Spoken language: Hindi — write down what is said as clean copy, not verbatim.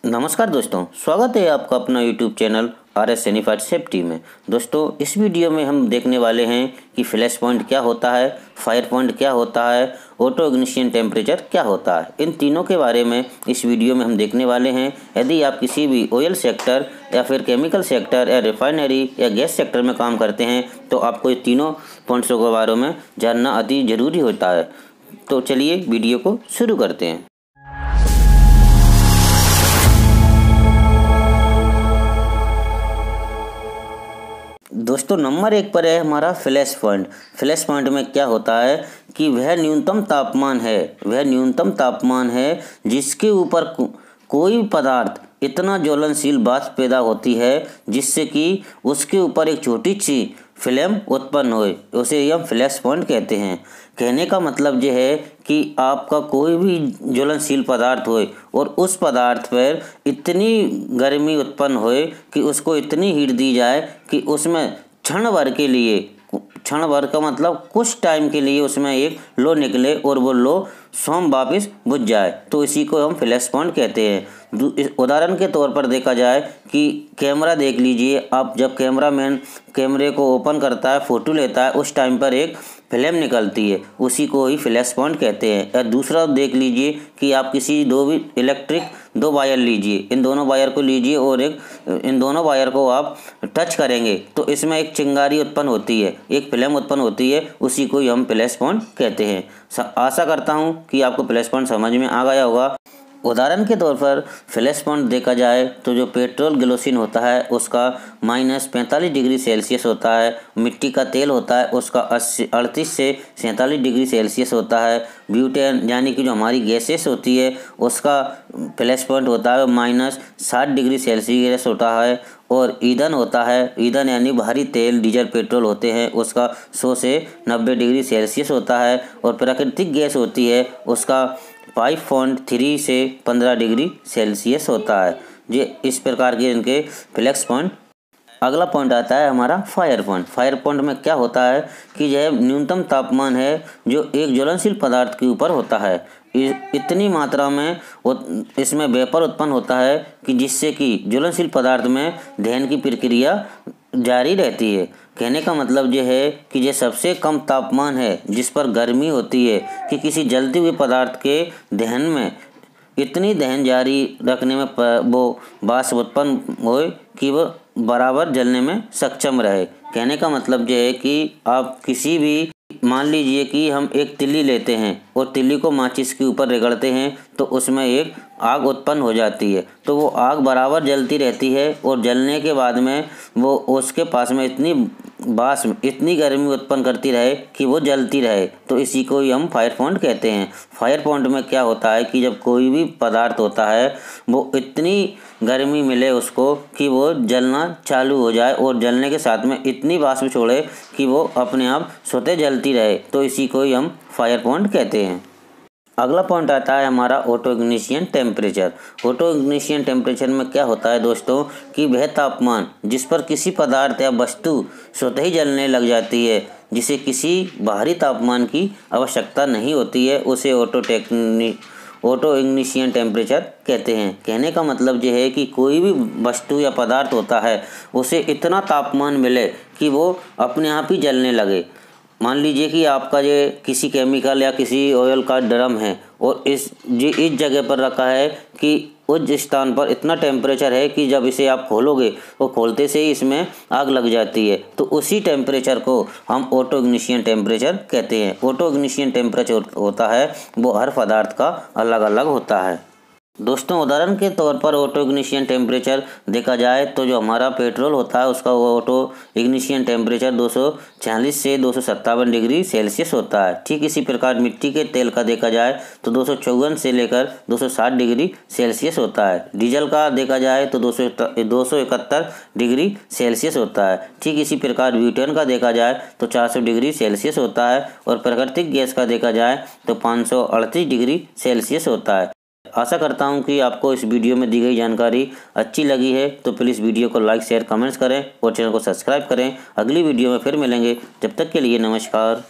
नमस्कार दोस्तों, स्वागत है आपका अपना YouTube चैनल RS सैनिफाइड सेफ्टी में। दोस्तों, इस वीडियो में हम देखने वाले हैं कि फ्लैश पॉइंट क्या होता है, फायर पॉइंट क्या होता है, ऑटो इग्निशन टेम्परेचर क्या होता है। इन तीनों के बारे में इस वीडियो में हम देखने वाले हैं। यदि आप किसी भी ऑयल सेक्टर या फिर केमिकल सेक्टर या रिफाइनरी या गैस सेक्टर में काम करते हैं तो आपको ये तीनों पॉइंट्सों के बारे में जानना अति ज़रूरी होता है। तो चलिए वीडियो को शुरू करते हैं। दोस्तों, नंबर 1 पर है हमारा फ्लैश पॉइंट। फ्लैश पॉइंट में क्या होता है कि वह न्यूनतम तापमान है जिसके ऊपर कोई पदार्थ इतना ज्वलनशील वाष्प पैदा होती है जिससे कि उसके ऊपर एक छोटी सी फ्लेम उत्पन्न होए, उसे हम फ्लैश पॉइंट कहते हैं। कहने का मतलब ये है कि आपका कोई भी ज्वलनशील पदार्थ होए और उस पदार्थ पर इतनी गर्मी उत्पन्न होए कि उसको इतनी हीट दी जाए कि उसमें क्षण भर का मतलब कुछ टाइम के लिए उसमें एक लो निकले और वो लो स्वयं वापस बुझ जाए, तो इसी को हम फ्लैश पॉइंट कहते हैं। उदाहरण के तौर पर देखा जाए कि कैमरा देख लीजिए आप, जब कैमरामैन कैमरे को ओपन करता है, फ़ोटो लेता है, उस टाइम पर एक फ्लेम निकलती है, उसी को ही फ्लैश पॉइंट कहते हैं। या दूसरा देख लीजिए कि आप किसी दो वायर लीजिए, इन दोनों वायर को लीजिए और इन दोनों वायर को आप टच करेंगे तो इसमें एक चिंगारी उत्पन्न होती है, एक फ्लेम उत्पन्न होती है, उसी को ही हम फ्लैश पॉइंट कहते हैं। आशा करता हूँ कि आपको फ्लैश पॉइंट समझ में आ गया होगा। उदाहरण के तौर पर फ्लैश पॉइंट देखा जाए तो जो पेट्रोल ग्लिसरीन होता है उसका -45 डिग्री सेल्सियस होता है। मिट्टी का तेल होता है उसका 38 से 47 डिग्री सेल्सियस होता है। ब्यूटेन यानी कि जो हमारी गैसेस होती है उसका फ्लैश पॉइंट होता है -60 डिग्री सेल्सियस होता है। और ईंधन होता है, ईंधन यानी भारी तेल, डीजल, पेट्रोल होते हैं, उसका 100 से 90 डिग्री सेल्सियस होता है। और प्राकृतिक गैस होती है उसका 5.3 से 15 डिग्री सेल्सियस होता है। ये इस प्रकार के इनके फ्लैश पॉइंट। अगला पॉइंट आता है हमारा फायर पॉइंट। फायर पॉइंट में क्या होता है कि यह न्यूनतम तापमान है जो एक ज्वलनशील पदार्थ के ऊपर होता है। इतनी मात्रा में इसमें वेपर उत्पन्न होता है कि जिससे कि ज्वलनशील पदार्थ में दहन की प्रक्रिया जारी रहती है। कहने का मतलब ये है कि ये सबसे कम तापमान है जिस पर गर्मी होती है कि किसी जलते हुए पदार्थ के दहन में इतनी दहन जारी रखने में वो वाष्प उत्पन्न होए कि वो बराबर जलने में सक्षम रहे। कहने का मतलब ये है कि आप किसी भी, मान लीजिए कि हम एक तिल्ली लेते हैं और तिल्ली को माचिस के ऊपर रगड़ते हैं तो उसमें एक आग उत्पन्न हो जाती है, तो वो आग बराबर जलती रहती है और जलने के बाद में वो उसके पास में इतनी गर्मी उत्पन्न करती रहे कि वो जलती रहे, तो इसी को ही हम फायर पॉइंट कहते हैं। फायर पॉइंट में क्या होता है कि जब कोई भी पदार्थ होता है वो इतनी गर्मी मिले उसको कि वो जलना चालू हो जाए और जलने के साथ में इतनी वाष्प छोड़े कि वो अपने आप स्वतः जलती रहे, तो इसी को ही हम फायर पॉइंट कहते हैं। अगला पॉइंट आता है हमारा auto ignition temperature. Auto ignition temperature में क्या होता है दोस्तों कि वह तापमान जिस पर किसी पदार्थ या वस्तु स्वतः ही जलने लग जाती है, जिसे किसी बाहरी तापमान की आवश्यकता नहीं होती है, उसे ऑटो इग्निशन टेम्परेचर कहते हैं। कहने का मतलब ये है कि कोई भी वस्तु या पदार्थ होता है उसे इतना तापमान मिले कि वो अपने आप ही जलने लगे। मान लीजिए कि आपका ये किसी केमिकल या किसी ऑयल का ड्रम है और इस जगह पर रखा है कि उस स्थान पर इतना टेम्परेचर है कि जब इसे आप खोलोगे वो खोलते से ही इसमें आग लग जाती है, तो उसी टेम्परेचर को हम ऑटो इग्निशन टेम्परेचर कहते हैं। ऑटो इग्निशन टेम्परेचर होता है वो हर पदार्थ का अलग अलग होता है। दोस्तों, उदाहरण के तौर पर ऑटो इग्निशन टेम्परेचर देखा जाए तो जो हमारा पेट्रोल होता है उसका ऑटो इग्निशन टेम्परेचर 246 से 257 डिग्री सेल्सियस होता है। ठीक इसी प्रकार मिट्टी के तेल का देखा जाए तो 254 से लेकर 260 डिग्री सेल्सियस होता है। डीजल का देखा जाए तो 271 डिग्री सेल्सियस होता है। ठीक इसी प्रकार ब्यूटेन का देखा जाए तो 400 डिग्री सेल्सियस होता है। और प्राकृतिक गैस का देखा जाए तो 538 डिग्री सेल्सियस होता है। आशा करता हूं कि आपको इस वीडियो में दी गई जानकारी अच्छी लगी है, तो प्लीज़ वीडियो को लाइक, शेयर, कमेंट्स करें और चैनल को सब्सक्राइब करें। अगली वीडियो में फिर मिलेंगे, जब तक के लिए नमस्कार।